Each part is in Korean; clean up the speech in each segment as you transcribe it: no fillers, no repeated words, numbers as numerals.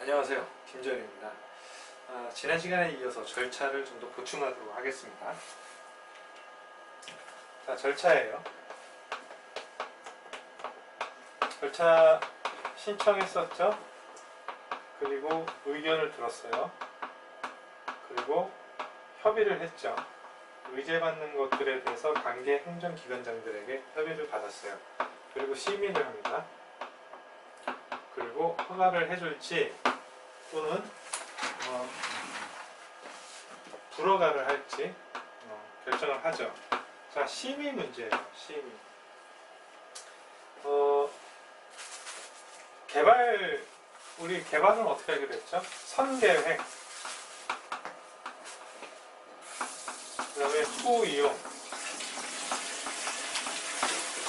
안녕하세요, 김재현입니다. 지난 시간에 이어서 절차를 좀 더 보충하도록 하겠습니다. 자, 절차예요. 절차 신청했었죠? 그리고 의견을 들었어요. 그리고 협의를 했죠. 의제받는 것들에 대해서 관계 행정기관장들에게 협의를 받았어요. 그리고 심의를 합니다. 그리고 허가를 해줄지 또는 불허가를 할지 결정을 하죠. 자, 심의 문제예요. 심의. 우리 개발은 어떻게 하기로 했죠? 선계획, 그 다음에 후이용.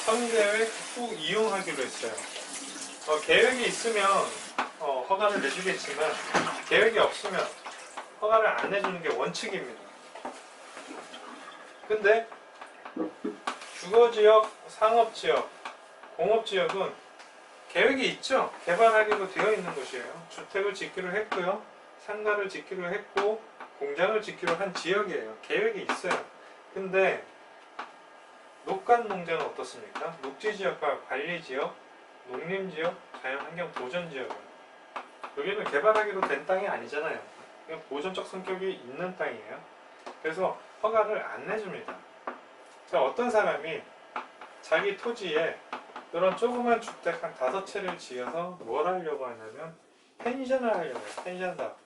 선계획, 후이용하기로 했어요. 계획이 있으면 허가를 내주겠지만 계획이 없으면 허가를 안 내주는 게 원칙입니다. 근데 주거지역, 상업지역, 공업지역은 계획이 있죠. 개발하기로 되어 있는 곳이에요. 주택을 짓기로 했고요, 상가를 짓기로 했고, 공장을 짓기로 한 지역이에요. 계획이 있어요. 근데 녹간농장은 어떻습니까? 녹지지역과 관리지역, 농림지역, 자연환경 보전지역은 여기는 개발하기로 된 땅이 아니잖아요. 그냥 보전적 성격이 있는 땅이에요. 그래서 허가를 안 내줍니다. 자, 어떤 사람이 자기 토지에 그런 조그만 주택 한 5채를 지어서 뭘 하려고 하냐면 펜션을 하려고 해요. 펜션 사업.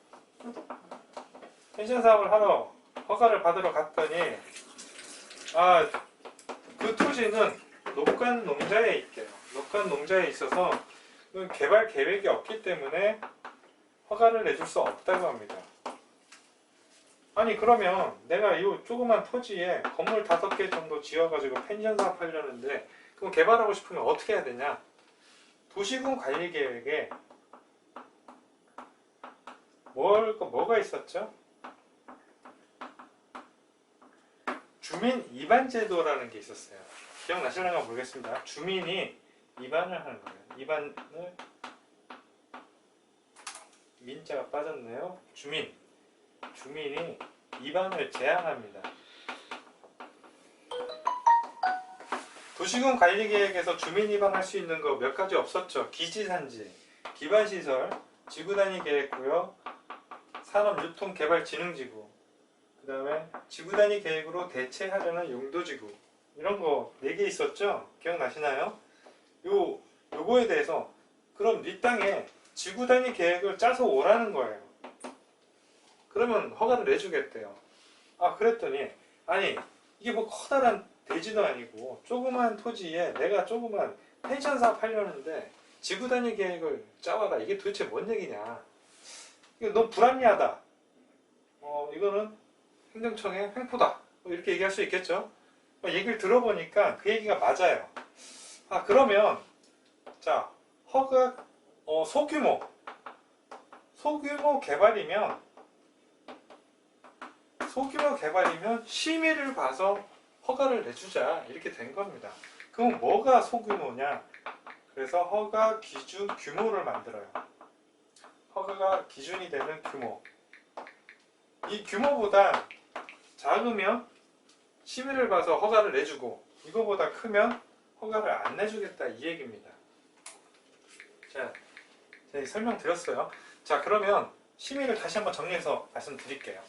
펜션 사업을 하러 허가를 받으러 갔더니 그 토지는 녹간 농자에 있게요. 녹간 농자에 있어서 개발 계획이 없기 때문에 허가를 내줄 수 없다고 합니다. 아니, 그러면 내가 이 조그만 토지에 건물 5개 정도 지어가지고 펜션 사업 하려는데 그럼 개발하고 싶으면 어떻게 해야 되냐? 도시군 관리계획에 뭐가 있었죠? 주민 이반제도라는 게 있었어요. 기억나실런가 모르겠습니다. 주민이 이반을 하는 거예요. 이반을, 민자가 빠졌네요. 주민이 이반을 제한합니다. 도시군 관리계획에서 주민 이반할 수 있는 거 몇 가지 없었죠. 기지산지, 기반시설, 지구단위 계획구역, 산업유통개발진흥지구, 그 다음에 지구단위 계획으로 대체하려는 용도지구, 이런 거 4개 있었죠? 기억나시나요? 요거에 대해서 그럼 네 땅에 지구단위 계획을 짜서 오라는 거예요. 그러면 허가를 내주겠대요. 그랬더니 아니, 이게 뭐 커다란 대지도 아니고 조그만 토지에 내가 조그만 펜션 사업 하려는데 지구단위 계획을 짜와라. 이게 도대체 뭔 얘기냐? 이거 너무 불합리하다. 이거는 행정청의 횡포다. 이렇게 얘기할 수 있겠죠? 얘기를 들어보니까 그 얘기가 맞아요. 그러면 자, 허가 소규모 개발이면 심의를 봐서 허가를 내주자, 이렇게 된 겁니다. 그럼 뭐가 소규모냐? 그래서 허가 기준 규모를 만들어요. 허가가 기준이 되는 규모. 이 규모보다 작으면 심의를 봐서 허가를 내주고, 이거보다 크면 허가를 안 내주겠다, 이 얘기입니다. 자, 제가 설명드렸어요. 자, 그러면 심의를 다시 한번 정리해서 말씀드릴게요.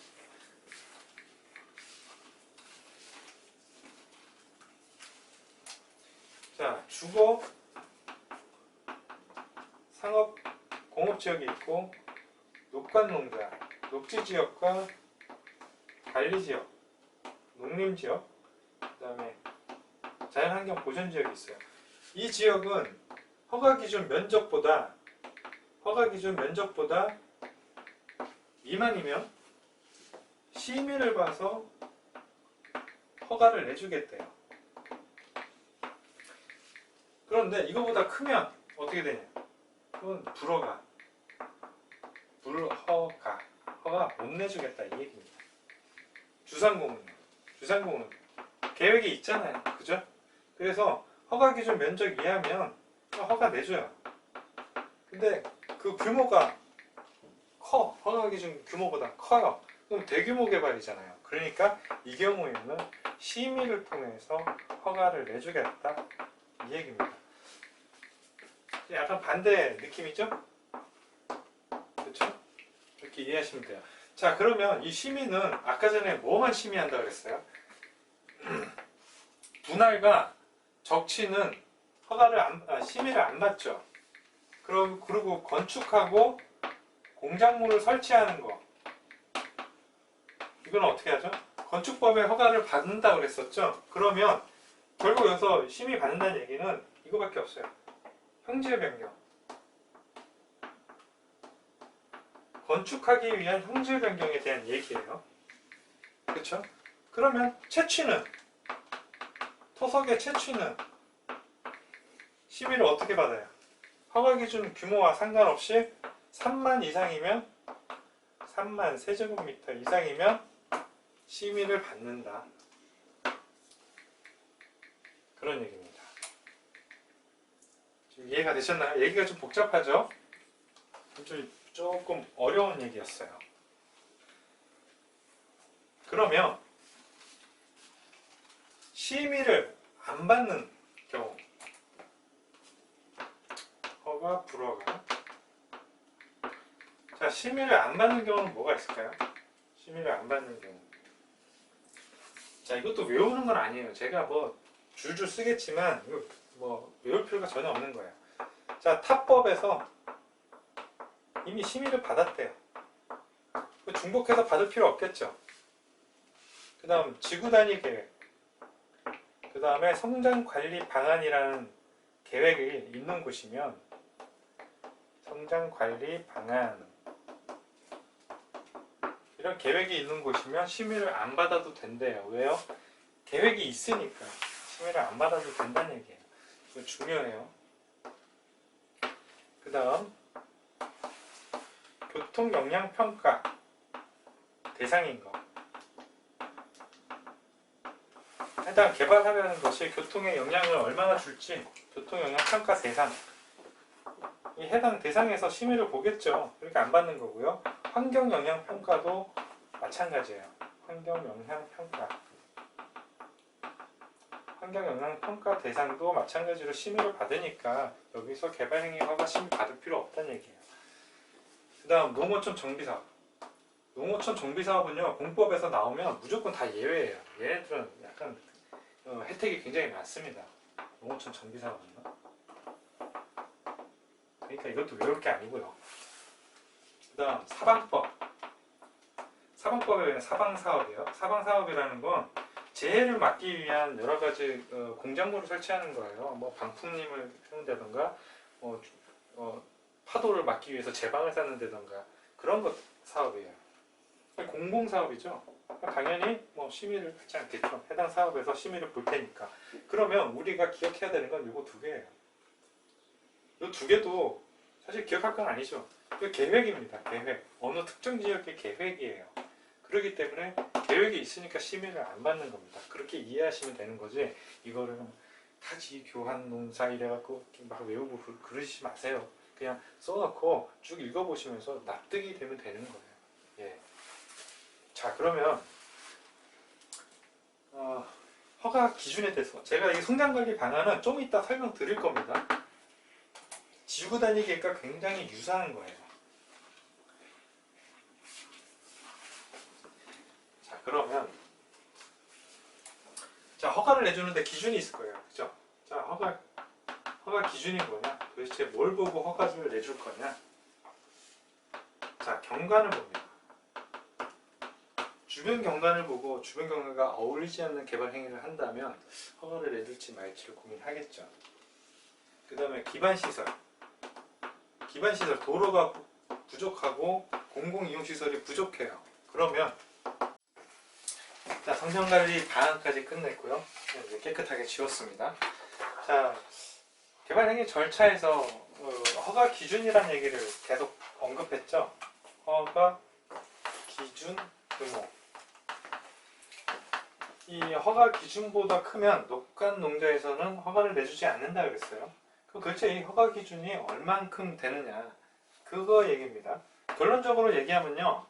자, 주거, 상업, 공업지역이 있고, 녹간농자, 녹지지역과 관리지역, 농림지역, 그 다음에 자연환경 보전지역이 있어요. 이 지역은 허가기준 면적보다 미만이면 심의를 봐서 허가를 내주겠대요. 그런데 이거보다 크면 어떻게 되냐? 그건 허가 못 내주겠다, 이 얘기입니다. 주상공은 계획이 있잖아요. 그죠? 그래서 허가기준 면적 이하면 허가 내줘요. 근데 그 규모가 커. 허가 기준 규모보다 커요. 그럼 대규모 개발이잖아요. 그러니까 이 경우에는 심의를 통해서 허가를 내주겠다. 이 얘기입니다. 약간 반대 느낌이죠? 그렇죠? 이렇게 이해하시면 돼요. 자, 그러면 이 심의는 아까 전에 뭐만 심의한다 그랬어요? 분할과 적치는 심의를 안 받죠. 그리고 건축하고 공작물을 설치하는 거, 이건 어떻게 하죠? 건축법에 허가를 받는다 그랬었죠. 그러면 결국 여기서 심의 받는다는 얘기는 이거밖에 없어요. 형질 변경. 건축하기 위한 형질 변경에 대한 얘기예요. 그렇죠? 그러면 채취는, 토석의 채취는 심의를 어떻게 받아요? 허가 기준 규모와 상관없이 3만 이상이면, 3만 세제곱미터 이상이면 심의를 받는다. 그런 얘기입니다. 지금 이해가 되셨나요? 얘기가 좀 복잡하죠? 조금 어려운 얘기였어요. 그러면 심의를 안 받는 경우, 허가, 불허가. 자, 심의를 안 받는 경우는 뭐가 있을까요? 심의를 안 받는 경우. 자, 이것도 외우는 건 아니에요. 제가 뭐 줄줄 쓰겠지만 이거 뭐 외울 필요가 전혀 없는 거예요. 자, 탑법에서 이미 심의를 받았대요. 중복해서 받을 필요 없겠죠. 그 다음 지구단위 계획, 그 다음에 성장관리 방안이라는 계획이 있는 곳이면, 성장관리 방안 이런 계획이 있는 곳이면 심의를 안 받아도 된대요. 왜요? 계획이 있으니까 심의를 안 받아도 된다는 얘기예요. 이거 중요해요. 그 다음 교통영향평가 대상인 거. 해당 개발하려는 것이 교통에 영향을 얼마나 줄지 교통영향평가 대상, 이 해당 대상에서 심의를 보겠죠. 그러니까 안 받는 거고요. 환경영향평가도 마찬가지예요. 환경영향평가 대상도 마찬가지로 심의를 받으니까 여기서 개발행위 허가 심의 받을 필요 없다는 얘기예요. 그 다음 농어촌 정비사업. 농어촌 정비사업은요, 공법에서 나오면 무조건 다 예외예요. 얘네들은 약간 혜택이 굉장히 많습니다. 농어촌 정비사업은요. 그러니까 이것도 외울 게 아니고요. 그 다음 사방법. 사방법에 사방사업이에요. 사방사업이라는 건 재해를 막기 위한 여러 가지 공작물을 설치하는 거예요. 뭐 방풍림을 해놓는다던가, 파도를 막기 위해서 제방을 쌓는다던가, 그런 것 사업이에요. 공공사업이죠. 당연히 뭐 심의를 받지 않겠죠. 해당 사업에서 심의를 볼 테니까. 그러면 우리가 기억해야 되는 건 이거 두 개예요. 이 두 개도 사실 기억할 건 아니죠. 이거 계획입니다. 계획. 어느 특정 지역의 계획이에요. 그렇기 때문에 계획이 있으니까 심의를 안 받는 겁니다. 그렇게 이해하시면 되는 거지, 이거를 타지 교환 농사 이래갖고 막 외우고 그러시지 마세요. 그냥 써놓고 쭉 읽어보시면서 납득이 되면 되는 거예요. 예. 자, 그러면 허가 기준에 대해서 제가 이 성장관리 방안은 좀 이따 설명드릴 겁니다. 지구단위 계획과 굉장히 유사한 거예요. 자, 그러면 허가를 내주는데 기준이 있을 거예요. 그죠? 자, 허가 기준이 뭐냐? 도대체 뭘 보고 허가를 내줄 거냐? 자, 경관을 봅니다. 주변 경관을 보고 주변 경관과 어울리지 않는 개발 행위를 한다면 허가를 내줄지 말지를 고민하겠죠. 그 다음에 기반시설. 기반시설, 도로가 부족하고 공공이용시설이 부족해요. 그러면 자, 성장관리 방안까지 끝냈고요. 이제 깨끗하게 지웠습니다. 자, 개발행위 절차에서 허가 기준이라는 얘기를 계속 언급했죠. 허가 기준 규모. 이 허가 기준보다 크면 녹간 농자에서는 허가를 내주지 않는다 그랬어요. 그럼 도대체 이 허가 기준이 얼만큼 되느냐, 그거 얘기입니다. 결론적으로 얘기하면요,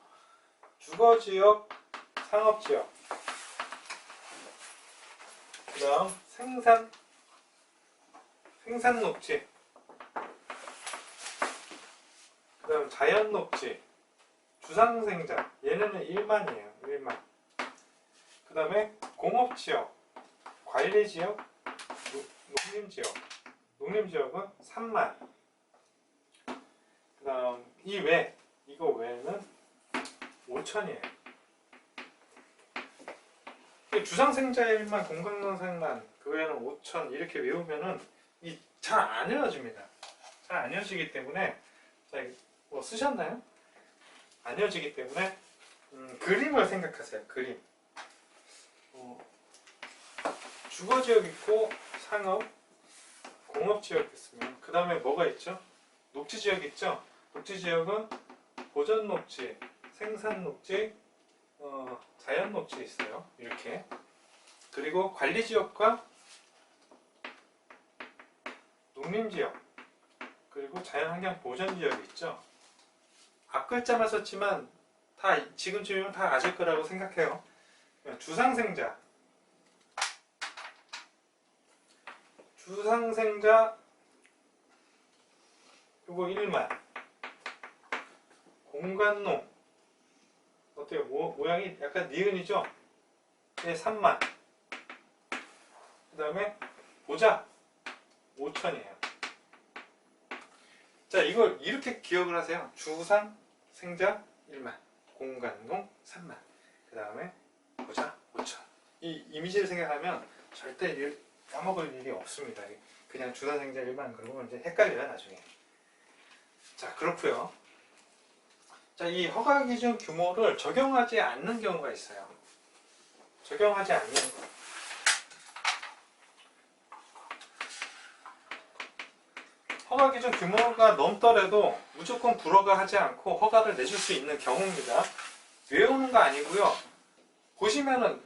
주거지역, 상업지역, 그 다음 생산녹지, 그 다음 자연녹지, 주상생자, 얘네는 1만이에요. 1만. 그 다음에 공업지역, 관리지역, 농림지역. 농림지역은 3만. 그 다음 이거 외에는 5천이에요. 주상생자 1만, 공간농상만, 그 외에는 5천 이렇게 외우면은 잘 안 외워집니다. 잘 안 외워지기 때문에, 자, 뭐 쓰셨나요? 안 외워지기 때문에 그림을 생각하세요. 그림. 주거지역 있고 상업, 공업지역 있으면 그 다음에 뭐가 있죠? 녹지지역 있죠? 녹지지역은 보전녹지, 생산녹지, 자연녹지 있어요. 이렇게. 그리고 관리지역과 농림지역, 그리고 자연환경 보전지역이 있죠. 앞글자만 썼지만 지금쯤이면 다 아실 거라고 생각해요. 주상생자 요거 1만. 공간농 어때요? 모양이 약간 니은이죠? 네, 3만. 그 다음에 보자 5천이에요. 자, 이걸 이렇게 기억을 하세요. 주상생자 1만, 공간농 3만, 그 다음에 보자 5천. 이 이미지를 생각하면 절대 까먹을 일이 없습니다. 그냥 주상생자 1만 그러면 이제 헷갈려요, 나중에. 자, 그렇고요. 자, 이 허가기준 규모를 적용하지 않는 경우가 있어요. 적용하지 않는 거. 허가기준 규모가 넘더라도 무조건 불허가 하지 않고 허가를 내줄 수 있는 경우입니다. 외우는 거 아니고요. 보시면은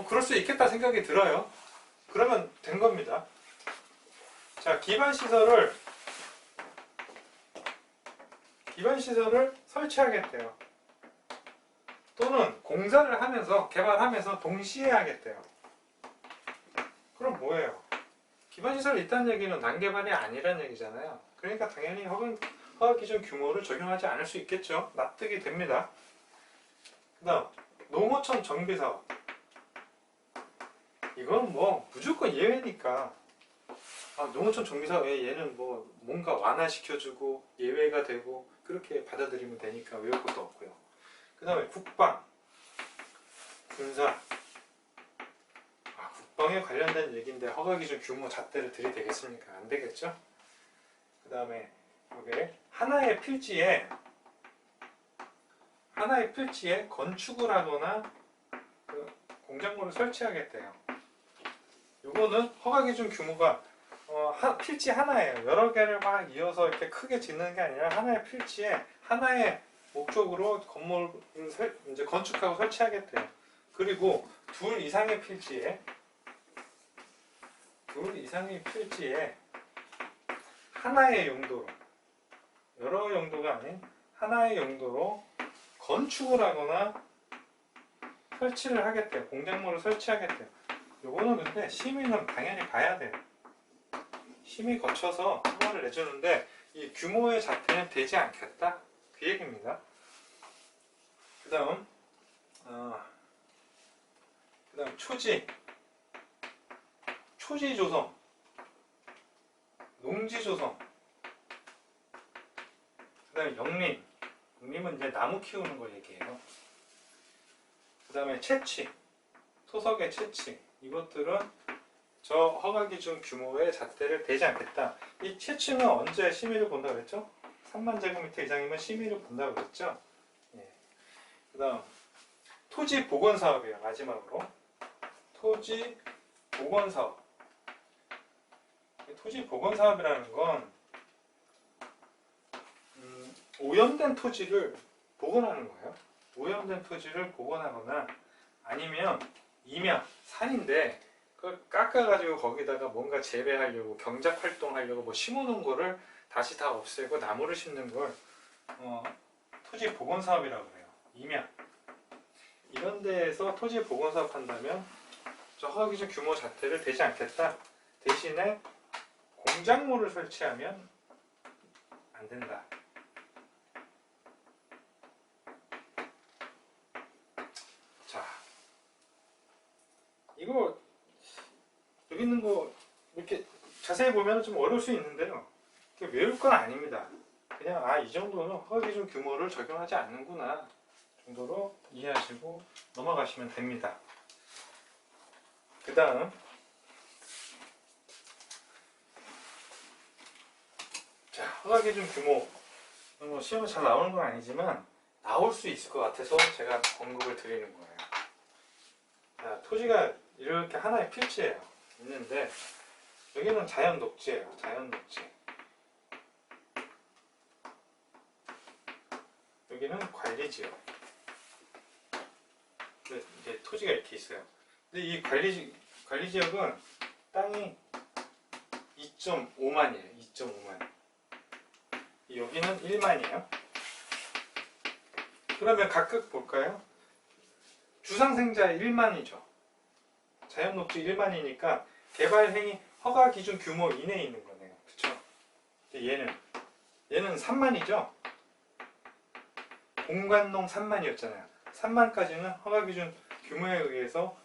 그럴 수 있겠다 생각이 들어요. 그러면 된 겁니다. 자, 기반시설을 설치하겠대요. 또는 공사를 하면서, 개발하면서 동시에 하겠대요. 그럼 뭐예요? 기반시설이 있다는 얘기는 난개발이 아니라는 얘기잖아요. 그러니까 당연히 허가기준 규모를 적용하지 않을 수 있겠죠. 납득이 됩니다. 그 다음 농어촌 정비사업, 이건 뭐 무조건 예외니까, 농어촌 정비사업에 얘는 뭐 뭔가 완화시켜주고 예외가 되고 그렇게 받아들이면 되니까 외울 것도 없고요. 그 다음에 국방, 군사, 국방에 관련된 얘기인데 허가기준 규모 잣대를 들이대겠습니까? 안 되겠죠? 그 다음에 이게 하나의 필지에 건축을 하거나 공작물을 설치하겠대요. 요거는 허가기준 규모가 필지 하나예요. 여러 개를 막 이어서 이렇게 크게 짓는 게 아니라 하나의 필지에 하나의 목적으로 건물을 이제 건축하고 설치하겠대요. 그리고 둘 이상의 필지에 하나의 용도로, 여러 용도가 아닌 하나의 용도로 건축을 하거나 설치를 하겠대요. 공작물을 설치하겠대요. 요거는 근데 심의는 당연히 봐야 돼요. 심의 거쳐서 허가를 내주는데 이 규모의 잣대는 되지 않겠다, 그 얘기입니다. 그 다음 초지 조성, 농지 조성, 그 다음에 영림은 이제 나무 키우는 거 얘기해요. 그 다음에 토석의 채취, 이것들은 저 허가기준 규모의 잣대를 대지 않겠다. 이 채취는 언제 심의를 본다고 그랬죠? 3만 제곱미터 이상이면 심의를 본다고 그랬죠? 예. 그 다음 토지 복원 사업이에요. 마지막으로 토지 복원 사업. 토지 복원 사업이라는 건 오염된 토지를 복원하는 거예요. 오염된 토지를 복원하거나 아니면 산인데 그걸 깎아가지고 거기다가 뭔가 재배하려고, 경작 활동하려고 뭐 심어놓은 거를 다시 다 없애고 나무를 심는 걸 토지 복원 사업이라고 해요. 임야. 이런 데에서 토지 복원 사업 한다면 저 허가기준 규모 자체를 되지 않겠다. 대신에 공작물을 설치하면 안 된다. 자, 이거 여기 있는 거 이렇게 자세히 보면 좀 어려울 수 있는데요. 외울 건 아닙니다. 그냥 이 정도는 허가기준 규모를 적용하지 않는구나 정도로 이해하시고 넘어가시면 됩니다. 그 다음 자, 허가기준 규모 시험에 잘 나오는 건 아니지만 나올 수 있을 것 같아서 제가 언급을 드리는 거예요. 자, 토지가 이렇게 하나의 필지예요. 있는데 여기는 자연 녹지예요. 자연 녹지. 여기는 관리지역. 이제 토지가 이렇게 있어요. 근데 이 관리지역은 땅이 2.5만이에요. 2.5만. 여기는 1만이에요. 그러면 각각 볼까요? 주상생자 1만이죠. 자연녹지 1만이니까 개발행위 허가기준 규모 이내에 있는 거네요. 그쵸? 얘는 3만이죠. 공관농 3만이었잖아요. 3만까지는 허가기준 규모에 의해서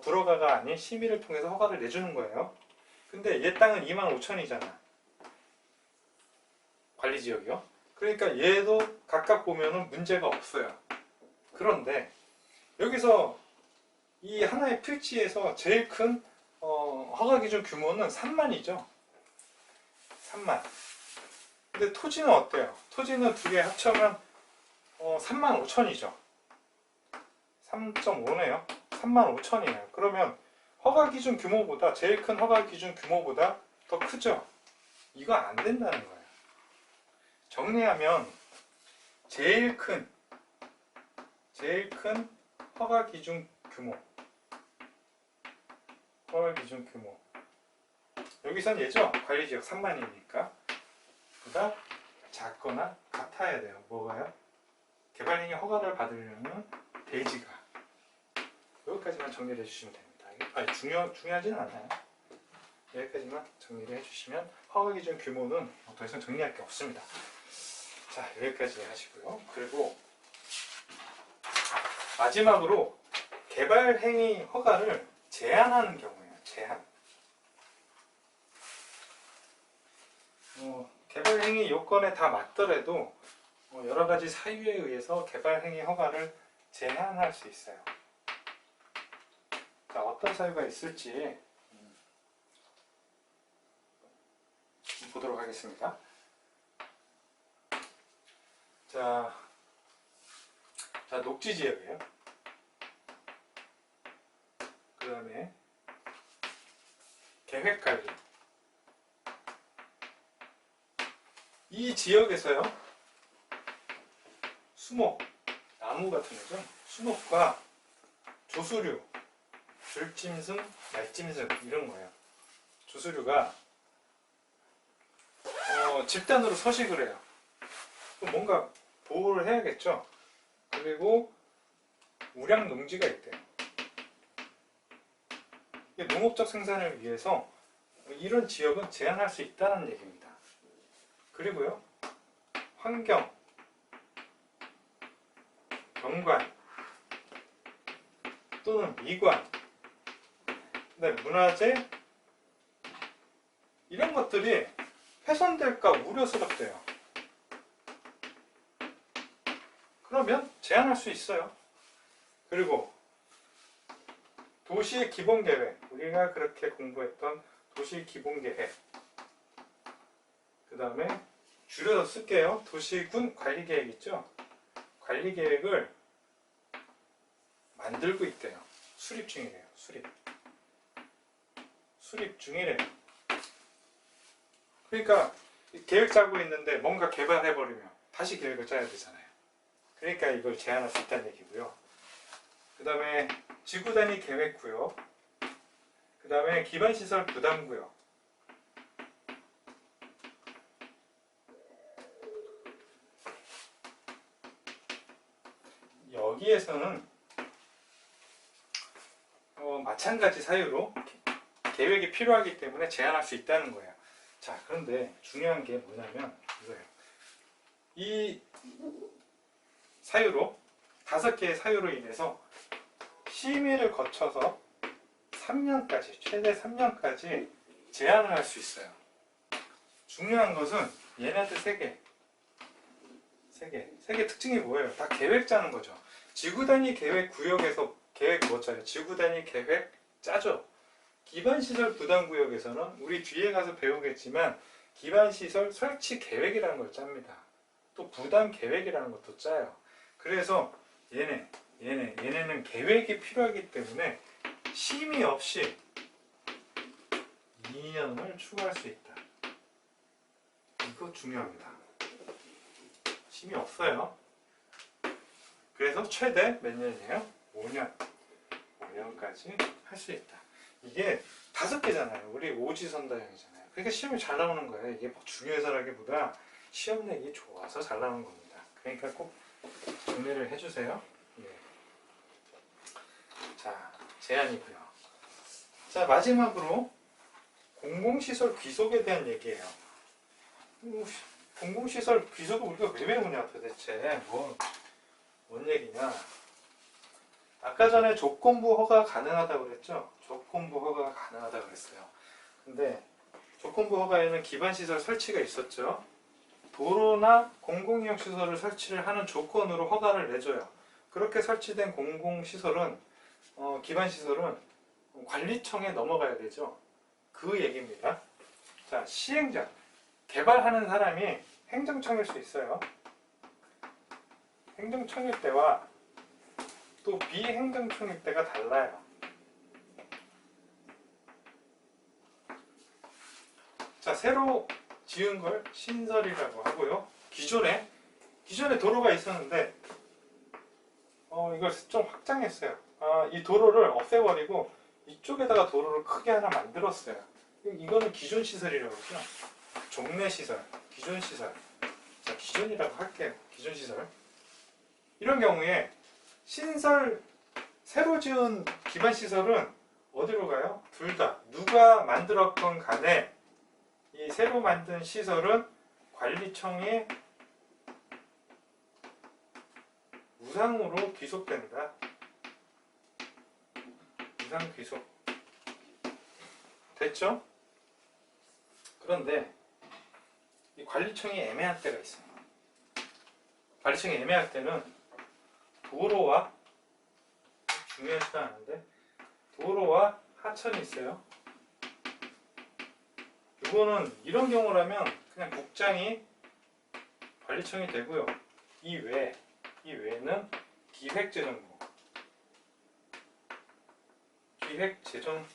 불허가가 아닌 심의를 통해서 허가를 내주는 거예요. 근데 얘 땅은 2만 5천이잖아. 관리지역이요. 그러니까 얘도 각각 보면은 문제가 없어요. 그런데 여기서 이 하나의 필지에서 제일 큰 허가기준 규모는 3만이죠. 3만. 근데 토지는 어때요? 토지는 두 개 합쳐면 3만 5천이죠. 3.5네요. 3만 5천이에요. 그러면 허가기준 규모보다 제일 큰 허가기준 규모보다 더 크죠. 이거 안 된다는 거예요. 정리하면 제일 큰 허가기준 규모. 허가기준 규모. 여기선 얘죠. 관리지역 3만이니까. 보다 작거나 같아야 돼요. 뭐가요? 개발행위 허가를 받으려면 대지가. 여기까지만 정리를 해주시면 됩니다. 중요하지는 않아요. 여기까지만 정리를 해주시면 허가기준 규모는 더 이상 정리할 게 없습니다. 자, 여기까지 하시고요. 그리고 마지막으로 개발행위 허가를 제한하는 경우예요. 제한. 개발행위 요건에 다 맞더라도 여러 가지 사유에 의해서 개발행위 허가를 제한할 수 있어요. 자, 어떤 사유가 있을지 보도록 하겠습니다. 자, 녹지지역이에요. 그 다음에 계획관리. 이 지역에서요, 수목, 나무 같은 거죠. 수목과 조수류, 들짐승, 말짐승 이런 거예요. 조수류가 집단으로 서식을 해요. 뭔가 보호를 해야겠죠. 그리고 우량 농지가 있대요. 농업적 생산을 위해서 이런 지역은 제한할 수 있다는 얘기입니다. 그리고요, 환경, 경관 또는 미관, 문화재 이런 것들이 훼손될까 우려스럽대요. 그러면 제한할 수 있어요. 그리고 도시의 기본계획, 우리가 그렇게 공부했던 도시 기본계획, 그 다음에 줄여서 쓸게요. 도시군 관리계획 있죠? 관리계획을 만들고 있대요. 수립 중이래요. 수립 중이래요. 그러니까 계획 짜고 있는데 뭔가 개발해버리면 다시 계획을 짜야 되잖아요. 그러니까 이걸 제한할 수 있다는 얘기고요. 그 다음에 지구단위 계획구역, 그 다음에 기반시설 부담구역, 여기에서는 마찬가지 사유로 계획이 필요하기 때문에 제한할 수 있다는 거예요. 자, 그런데 중요한 게 뭐냐면 이거예요. 이 사유로 5개의 사유로 인해서 심의를 거쳐서 3년까지 최대 3년까지 제한을 할 수 있어요. 중요한 것은 얘네들 3개 특징이 뭐예요? 다 계획 짜는 거죠. 지구 단위 계획 구역에서 계획 못 짜요. 지구 단위 계획 짜죠. 기반시설 부담구역에서는 우리 뒤에 가서 배우겠지만 기반시설 설치 계획이라는 걸 짭니다. 또 부담 계획이라는 것도 짜요. 그래서 얘네는 계획이 필요하기 때문에 심의 없이 2년을 추가할 수 있다. 이거 중요합니다. 심의 없어요. 그래서 최대 몇 년이에요? 5년까지 할 수 있다. 이게 5개잖아요. 우리 오지선다형이잖아요. 그러니까 시험이 잘 나오는 거예요. 이게 뭐 중요해서라기보다 시험 내기 좋아서 잘 나오는 겁니다. 그러니까 꼭 정리를 해주세요. 예. 자, 제한이고요. 자, 마지막으로 공공시설 귀속에 대한 얘기예요. 공공시설 귀속을 우리가 왜 배우냐 도대체. 뭔 얘기냐. 아까 전에 조건부 허가 가능하다고 그랬죠? 조건부 허가가 가능하다고 그랬어요. 근데 조건부 허가에는 기반시설 설치가 있었죠. 도로나 공공이용시설을 설치를 하는 조건으로 허가를 내줘요. 그렇게 설치된 공공시설은 기반시설은 관리청에 넘어가야 되죠. 그 얘기입니다. 자, 시행자, 개발하는 사람이 행정청일 수 있어요. 행정청일 때와 또 비행정청일 때가 달라요. 자, 새로 지은 걸 신설이라고 하고요. 기존에 도로가 있었는데 이걸 좀 확장했어요. 이 도로를 없애버리고 이쪽에다가 도로를 크게 하나 만들었어요. 이거는 기존 시설이라고 하죠. 종래 시설, 기존 시설. 자, 기존이라고 할게요. 기존 시설. 이런 경우에 새로 지은 기반 시설은 어디로 가요? 둘 다. 누가 만들었건 간에 이 새로 만든 시설은 관리청에 무상으로 귀속된다. 무상 귀속. 됐죠? 그런데 이 관리청이 애매할 때가 있어요. 관리청이 애매할 때는 도로와 중요하지도 않은데 도로와 하천이 있어요. 이거는 이런 경우라면 그냥 국장이 관리청이 되고요. 이 외에는 기획재정부, 기획재정부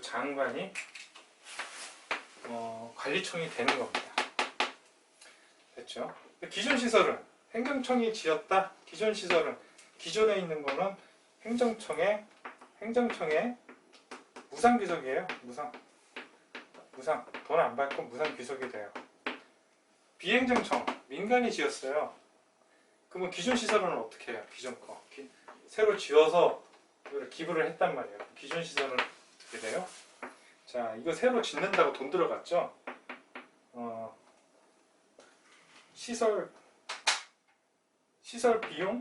장관이 관리청이 되는 겁니다. 됐죠? 기존 시설은 행정청이 지었다. 기존 시설은 기존에 있는 거는 행정청에 무상 귀속이에요. 무상 돈 안 받고 무상 귀속이 돼요. 비행정청 민간이 지었어요. 그러면 기존 시설은 어떻게 해요? 기존 거 새로 지어서 기부를 했단 말이에요. 기존 시설은 어떻게 돼요? 자, 이거 새로 짓는다고 돈 들어갔죠? 시설 비용,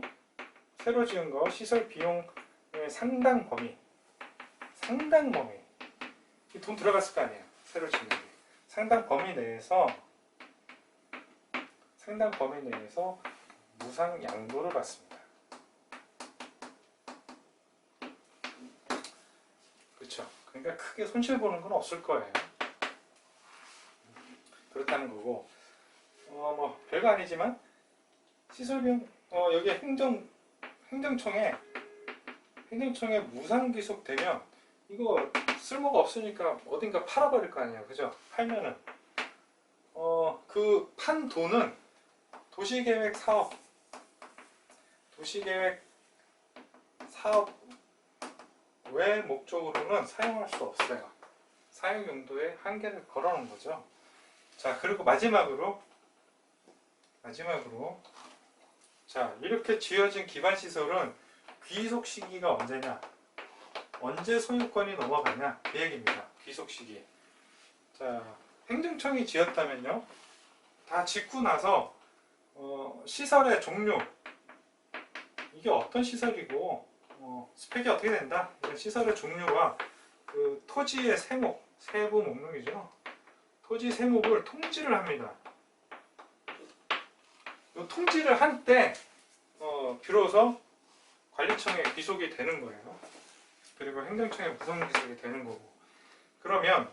새로 지은 거 시설 비용 상당 범위 돈 들어갔을 거 아니에요. 새로 짓는 게 상당 범위 내에서 무상 양도를 받습니다. 그렇죠? 그러니까 크게 손실 보는 건 없을 거예요. 그렇다는 거고, 뭐 별거 아니지만 시설비용 여기 행정청에 무상 귀속되면 이거 쓸모가 없으니까 어딘가 팔아버릴 거 아니에요. 그죠? 팔면은 그 판 돈은 도시계획 사업 외 목적으로는 사용할 수 없어요. 사용 용도에 한계를 걸어놓은 거죠. 자, 그리고 마지막으로 자, 이렇게 지어진 기반 시설은 귀속 시기가 언제냐? 언제 소유권이 넘어가냐? 그 얘기입니다. 귀속 시기. 자, 행정청이 지었다면요. 다 짓고 나서 시설의 종류, 이게 어떤 시설이고 스펙이 어떻게 된다, 이런 시설의 종류와 그 토지의 세목, 세부 목록이죠. 토지 세목을 통지를 합니다. 이 통지를 한 때 비로소 관리청에 귀속이 되는 거예요. 그리고 행정청에 무상 귀속이 되는 거고. 그러면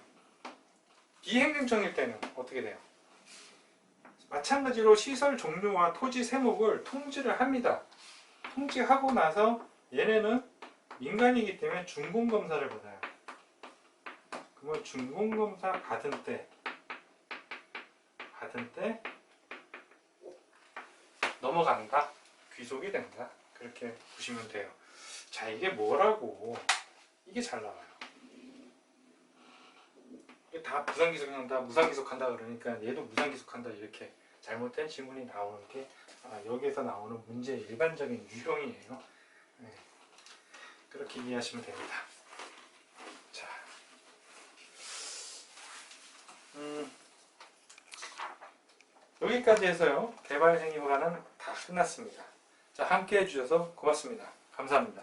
비행정청일 때는 어떻게 돼요? 마찬가지로 시설 종류와 토지 세목을 통지를 합니다. 통지하고 나서 얘네는 민간이기 때문에 준공검사를 받아요. 그러면 준공검사 받은 때 넘어간다, 귀속이 된다, 그렇게 보시면 돼요. 자, 이게 뭐라고, 이게 잘 나와요. 이게 다 무상귀속한다, 무상귀속한다 그러니까 얘도 무상귀속한다, 이렇게 잘못된 지문이 나오는 게 여기에서 나오는 문제의 일반적인 유형이에요. 네. 그렇게 이해하시면 됩니다. 자, 여기까지 해서요, 개발행위과는 다 끝났습니다. 자, 함께 해주셔서 고맙습니다. 감사합니다.